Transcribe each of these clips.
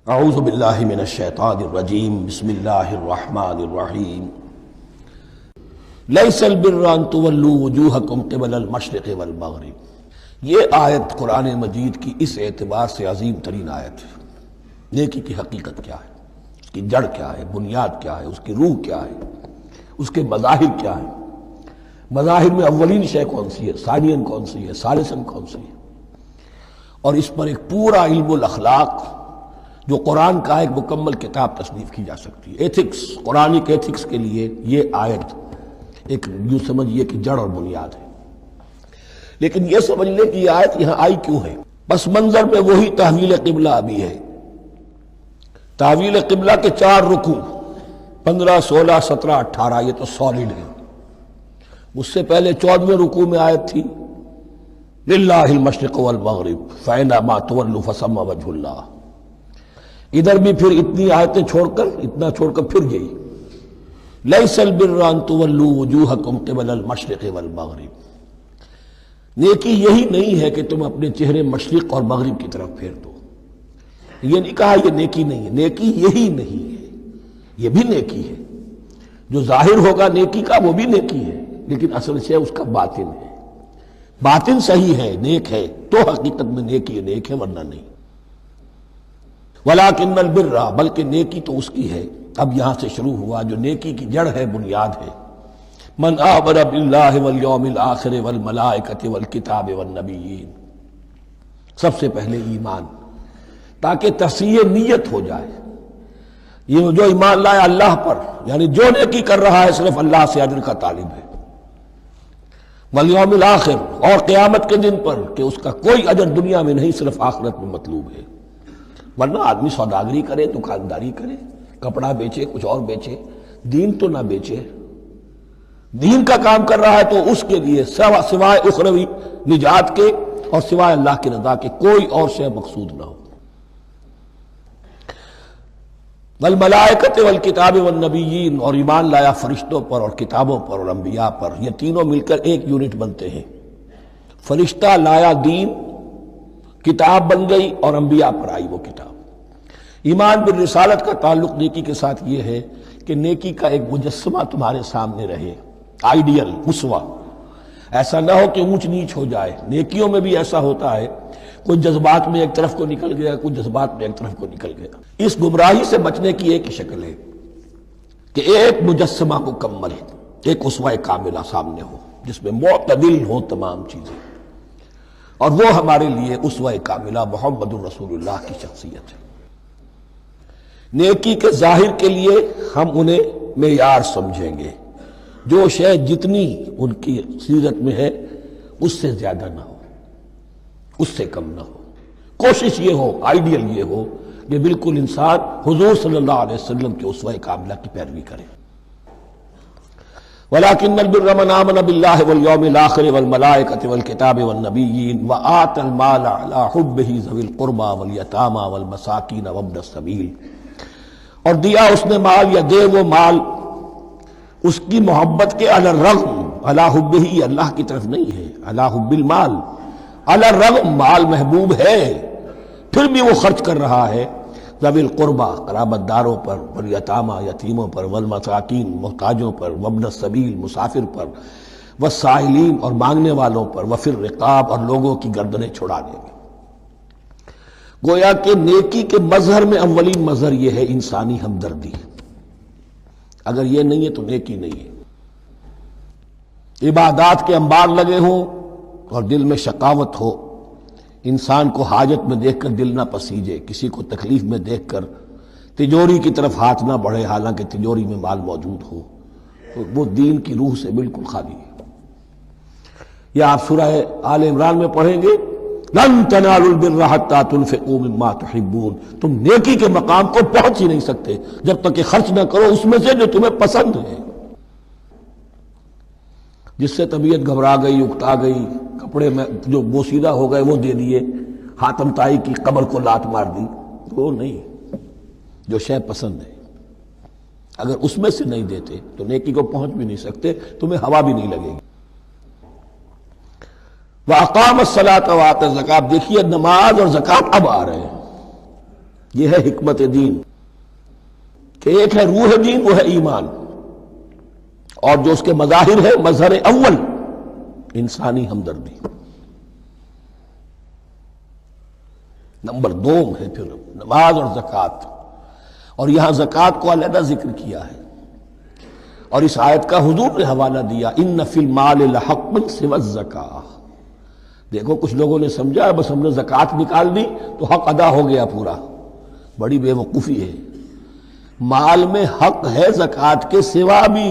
اعوذ باللہ من الشیطان الرجیم بسم اللہ الرحمن الرحیم لیس البر ان تولوا وجوہکم قبل المشرق والمغرب۔ یہ آیت قرآن مجید کی اس اعتبار سے عظیم ترین آیت ہے۔ نیکی کی حقیقت کیا ہے، اس کی جڑ کیا ہے، بنیاد کیا ہے، اس کی روح کیا ہے، اس کے مظاہر کیا ہے۔ مظاہر میں اولین شے کون سی ہے، ثانین کون سی ہے، ثالثاً کون سی ہے، اور اس پر ایک پورا علم الاخلاق جو قرآن کا ایک مکمل کتاب تصنیف کی جا سکتی ہے۔ ایتھکس، قرآنک ایتھکس کے لیے یہ آیت ایک یوں سمجھیے کہ جڑ اور بنیاد ہے۔ لیکن یہ سمجھ لیں کہ یہ آیت یہاں آئی کیوں ہے۔ پس منظر میں وہی تحویل قبلہ بھی ہے۔ تحویل قبلہ کے 4 رکوع 15، 16، 17، 18 یہ تو سالڈ ہے۔ اس سے پہلے 14ویں رکوع میں آیت تھی للہ المشرق والمغرب فأینما تولوا فثم وجہ اللہ۔ ادھر بھی پھر اتنی آیتیں چھوڑ کر پھر گئی لیس البر ان تولوا وجوہکم قبل المشرق والمغرب۔ نیکی یہی نہیں ہے کہ تم اپنے چہرے مشرق اور مغرب کی طرف پھیر دو۔ یہ نہیں کہا یہ نیکی نہیں ہے، نیکی یہی نہیں ہے، یہ بھی نیکی ہے۔ جو ظاہر ہوگا نیکی کا وہ بھی نیکی ہے، لیکن اصل سے اس کا باطن ہے۔ باطن صحیح ہے، نیک ہے، تو حقیقت میں نیکی نیک ہے، ورنہ نہیں۔ وَلَٰكِنَّ الْبِرَّ، بلکہ نیکی تو اس کی ہے۔ اب یہاں سے شروع ہوا جو نیکی کی جڑ ہے، بنیاد ہے۔ مَنْ آمَنَ بِاللَّهِ وَالْيَوْمِ الْآخِرِ وَالْمَلَائِكَةِ وَالْكِتَابِ وَالنَّبِيِّينَ۔ سب سے پہلے ایمان، تاکہ تصحیح نیت ہو جائے۔ یہ جو ایمان لائے اللہ پر، یعنی جو نیکی کر رہا ہے صرف اللہ سے اجر کا طالب ہے۔ وَالْيَوْمِ الْآخِرِ، اور قیامت کے دن پر کہ اس کا کوئی اجر دنیا میں نہیں، صرف آخرت میں مطلوب ہے۔ ورنہ آدمی سوداگری کرے، دکانداری کرے، کپڑا بیچے، کچھ اور بیچے، دین تو نہ بیچے۔ دین کا کام کر رہا ہے تو اس کے لیے سوائے اخروی نجات کے اور سوائے اللہ کی رضا کے کوئی اور شے مقصود نہ ہو۔ والملائکۃ والکتاب والنبیین، اور ایمان لایا فرشتوں پر اور کتابوں پر اور انبیاء پر۔ یہ تینوں مل کر ایک یونٹ بنتے ہیں۔ فرشتہ لایا دین، کتاب بن گئی، اور انبیاء پر آئی وہ کتاب۔ ایمان بالرسالت کا تعلق نیکی کے ساتھ یہ ہے کہ نیکی کا ایک مجسمہ تمہارے سامنے رہے، آئیڈیل، اسوہ۔ ایسا نہ ہو کہ اونچ نیچ ہو جائے۔ نیکیوں میں بھی ایسا ہوتا ہے، کوئی جذبات میں ایک طرف کو نکل گیا، کوئی جذبات میں ایک طرف کو نکل گیا۔ اس گمراہی سے بچنے کی ایک ہی شکل ہے کہ ایک مجسمہ مکمل، ایک اسوہ کاملہ سامنے ہو جس میں معتدل ہو تمام چیزیں، اور وہ ہمارے لیے اسوہ کاملہ محمد الرسول اللہ کی شخصیت ہے۔ نیکی کے ظاہر کے لیے ہم انہیں معیار سمجھیں گے۔ جو شے جتنی ان کی سیرت میں ہے اس سے زیادہ نہ ہو، اس سے کم نہ ہو۔ کوشش یہ ہو، آئیڈیل یہ ہو کہ بالکل انسان حضور صلی اللہ علیہ وسلم کے اسوہ کاملہ کی پیروی کرے۔ وَلَٰكِنَّ الْبِرَّ مَنْ آمَنَ بِاللَّهِ وَالْيَوْمِ الْآخِرِ وَالْمَلَائِكَةِ وَالْكِتَابِ وَالنَّبِيِّينَ وَآتَى الْمَالَ عَلَىٰ حُبِّهِ ذَوِي الْقُرْبَىٰ وَالْيَتَامَىٰ وَالْمَسَاكِينَ وَابْنَ السَّبِيلِ، اور دیا اس نے مال، یا دے وہ مال اس کی محبت کے علی الرغم، علی حبہ اللہ کی طرف نہیں ہے، علی حب المال، علی الرغم مال محبوب ہے، پھر بھی وہ خرچ کر رہا ہے ذوی القربہ قرابت داروں پر، والیتامى یتیموں پر، والمساکین محتاجوں پر، وابن السبیل مسافر پر، والسائلین اور مانگنے والوں پر، وفی الرقاب اور لوگوں کی گردنیں چھڑانے میں۔ گویا کہ نیکی کے مظہر میں اولین مظہر یہ ہے انسانی ہمدردی۔ اگر یہ نہیں ہے تو نیکی نہیں ہے۔ عبادات کے انبار لگے ہوں اور دل میں شقاوت ہو، انسان کو حاجت میں دیکھ کر دل نہ پسیجے، کسی کو تکلیف میں دیکھ کر تجوری کی طرف ہاتھ نہ بڑھے حالانکہ تجوری میں مال موجود ہو، تو وہ دین کی روح سے بالکل خالی ہے۔ یہ آپ سورہ آل عمران میں پڑھیں گے، لن تنالوا البر حتى تنفقوا مما تحبون، تم نیکی کے مقام کو پہنچ ہی نہیں سکتے جب تک کہ خرچ نہ کرو اس میں سے جو تمہیں پسند ہے۔ جس سے طبیعت گھبرا گئی، اکتا گئی، کپڑے میں جو بوسیدہ ہو گئے وہ دے دیے، حاتم طائی کی قبر کو لات مار دی، وہ نہیں۔ جو شے پسند ہے اگر اس میں سے نہیں دیتے تو نیکی کو پہنچ بھی نہیں سکتے، تمہیں ہوا بھی نہیں لگے گی۔ وَأَقَامَ الصَّلَاةَ وَآتَى الزَّكَاةَ، دیکھیے نماز اور زکوٰۃ اب آ رہے ہیں۔ یہ ہے حکمت دین کہ ایک ہے روح دین، وہ ہے ایمان، اور جو اس کے مظاہر ہے، مظہر اول انسانی ہمدردی، نمبر دو ہے پھر نماز اور زکوٰۃ، اور یہاں زکوٰۃ کو علیحدہ ذکر کیا ہے، اور اس آیت کا حضور نے حوالہ دیا ان فی المال لحقا سوى الزکاۃ۔ دیکھو کچھ لوگوں نے سمجھا بس ہم نے زکوٰۃ نکال دی تو حق ادا ہو گیا پورا، بڑی بے وقوفی ہے۔ مال میں حق ہے زکوٰۃ کے سوا بھی،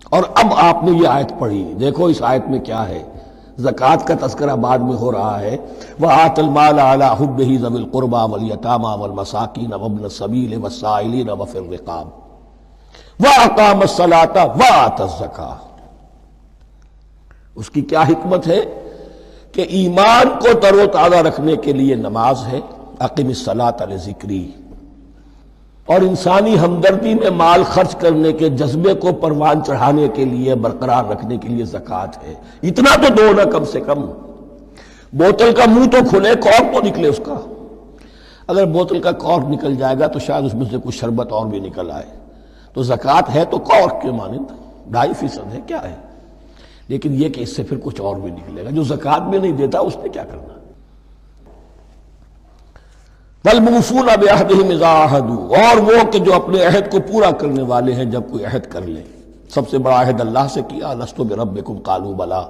اور اب آپ نے یہ آیت پڑھی، دیکھو اس آیت میں کیا ہے، زکوٰۃ کا تذکرہ بعد میں ہو رہا ہے، وَآتَ الْمَالَ عَلَىٰ حُبِّهِ ذَوِي الْقُرْبَىٰ وَالْيَتَامَىٰ وَالْمَسَاكِينَ وَابْنَ السَّبِيلِ وَالسَّائِلِينَ وَفِي الرِّقَابِ وَأَقَامَ الصَّلَاةَ وَآتَى الزَّكَاةَ۔ اس کی کیا حکمت ہے کہ ایمان کو تر و تازہ رکھنے کے لیے نماز ہے، اقم الصلاۃ لذکری، اور انسانی ہمدردی میں مال خرچ کرنے کے جذبے کو پروان چڑھانے کے لیے، برقرار رکھنے کے لیے زکوٰۃ ہے۔ اتنا تو دو نا کم سے کم، بوتل کا منہ تو کھلے، کارک تو نکلے اس کا، اگر بوتل کا کارک نکل جائے گا تو شاید اس میں سے کچھ شربت اور بھی نکل آئے، تو زکوٰۃ ہے تو کارک کے مانند 2.5% ہے، کیا ہے، لیکن یہ کہ اس سے پھر کچھ اور بھی نکلے گا۔ جو زکوٰۃ میں نہیں دیتا اس نے کیا کرنا؟ وَالْمُوفُونَ بِعَهْدِهِمْ إِذَا عَاهَدُوا، اور وہ کہ جو اپنے عہد کو پورا کرنے والے ہیں جب کوئی عہد کر لیں۔ سب سے بڑا عہد اللہ سے کیا، لَسْتُ بِرَبِّكُمْ قَالُوا بَلَىٰ،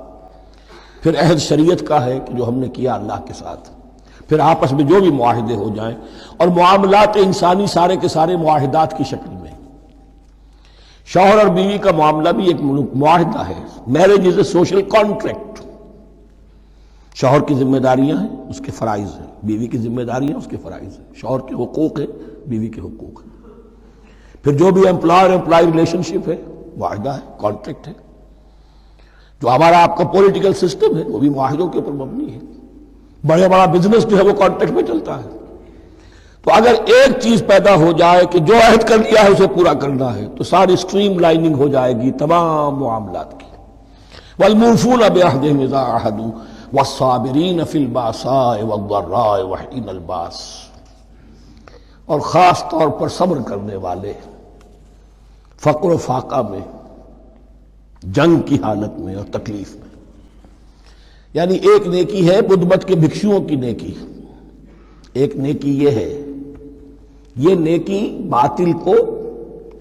پھر عہد شریعت کا ہے کہ جو ہم نے کیا اللہ کے ساتھ، پھر آپس میں جو بھی معاہدے ہو جائیں، اور معاملات انسانی سارے کے سارے معاہدات کی شکل میں، شوہر اور بیوی کا معاملہ بھی ایک معاہدہ ہے، marriage is a social contract. شوہر کی ذمہ داریاں ہیں، اس کے فرائض ہیں، بیوی کی ذمہ داریاں اس کے فرائض ہیں، شوہر کے حقوق ہیں، بیوی کے حقوق ہیں، پھر جو بھی امپلائر امپلائی ریلیشن شپ ہے معاہدہ ہے، کانٹریکٹ ہے، جو ہمارا آپ کا پولیٹیکل سسٹم ہے وہ بھی معاہدوں کے اوپر مبنی ہے، بڑا بزنس جو ہے وہ کانٹریکٹ میں چلتا ہے۔ تو اگر ایک چیز پیدا ہو جائے کہ جو عہد کر لیا ہے اسے پورا کرنا ہے، تو ساری اسٹریم لائننگ ہو جائے گی تمام معاملات کی۔ وَالْمُوفُونَ بِعَهْدِهِمْ إِذَا عَاهَدُوا وَالصَّابِرِينَ فِي الْبَأْسَاءِ وَالضَّرَّاءِ وَحِينَ الْبَأْسِ، اور خاص طور پر صبر کرنے والے فقر و فاقہ میں، جنگ کی حالت میں اور تکلیف میں۔ یعنی ایک نیکی ہے بدھ مت کے بھکشوؤں کی نیکی، ایک نیکی یہ ہے، یہ نیکی باطل کو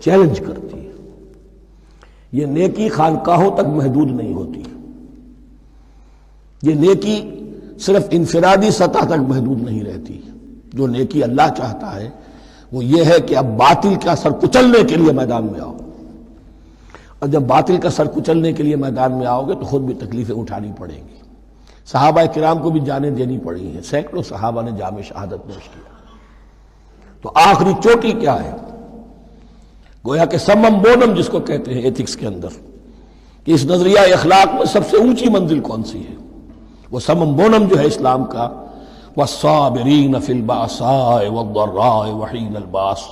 چیلنج کرتی ہے، یہ نیکی خانقاہوں تک محدود نہیں ہوتی، یہ نیکی صرف انفرادی سطح تک محدود نہیں رہتی۔ جو نیکی اللہ چاہتا ہے وہ یہ ہے کہ اب باطل کا سر کچلنے کے لیے میدان میں آؤ، اور جب باطل کا سر کچلنے کے لیے میدان میں آؤ گے تو خود بھی تکلیفیں اٹھانی پڑیں گی۔ صحابہ کرام کو بھی جانیں دینی پڑی ہیں، سینکڑوں صحابہ نے جام شہادت نوش کیا۔ تو آخری چوٹی کیا ہے؟ گویا کہ سمم بونم جس کو کہتے ہیں ایتھکس کے اندر، کہ اس نظریہ اخلاق میں سب سے اونچی منزل کون سی ہے؟ وہ سمم بونم جو ہے اسلام کا، وَالصَّابِرِينَ فِي الْبَأْسَاءِ وَالضَّرَّاءِ وَحِينَ الْبَأْسِ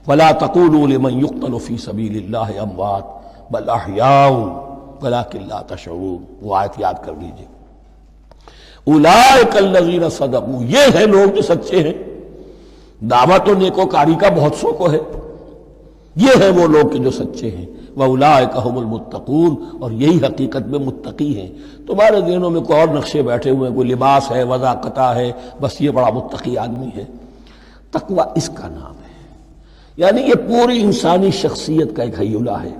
وَلَا تَقُولُوا لِمَنْ يُقْتَلُ فِي سَبِيلِ اللَّهِ أَمْوَاتٌ بَلْ أَحْيَاءٌ وَلَٰكِن لَا تَشْعُرُونَ۔ وہ آیت یاد کر لیجیے، اولئک الذین صدقوا، یہ ہیں لوگ جو سچے ہیں، دعوت و نیکوکاری کا بہت شوق ہے، یہ ہیں وہ لوگ کہ جو سچے ہیں، وَأُولَٰئِکَ هُمُ الْمُتَّقُونَ، اور یہی حقیقت میں متقی ہیں۔ تمہارے ذہنوں میں کوئی اور نقشے بیٹھے ہوئے ہیں، کوئی لباس ہے، وضاقتہ ہے، بس یہ بڑا متقی آدمی ہے۔ تقویٰ اس کا نام ہے، یعنی یہ پوری انسانی شخصیت کا ایک ہیولہ ہے،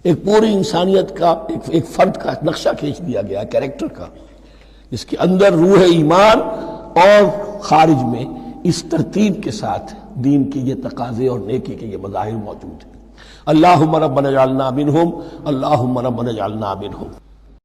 ایک پوری انسانیت کا ایک فرد کا نقشہ کھینچ دیا گیا، کیریکٹر کا، اس کے اندر روح ایمان اور خارج میں اس ترتیب کے ساتھ دین کی یہ تقاضے اور نیکی کے یہ مظاہر موجود ہیں۔ اللہم ربنا اجعلنا منہم، اللہم ربنا اجعلنا منہم۔